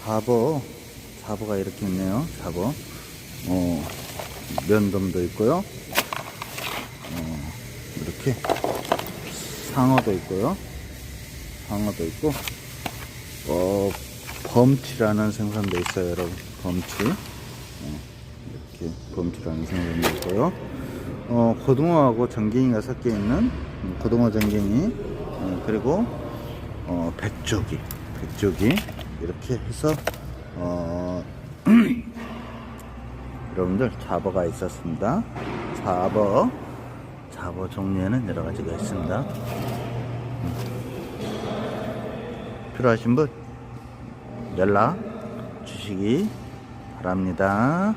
잡어가 이렇게 있네요. 잡어. 면돔도 있고요. 이렇게 상어도 있고요. 상어도 있고, 범치라는 생선도 있어요, 여러분. 범치. 이렇게 범치라는 생선도 있고요. 고등어하고 전갱이가 섞여 있는 고등어 전갱이, 그리고 백조기 이렇게 해서 여러분들 잡어가 있었습니다. 잡어 종류에는 여러 가지가 있습니다. 필요하신 분 연락 주시기 바랍니다.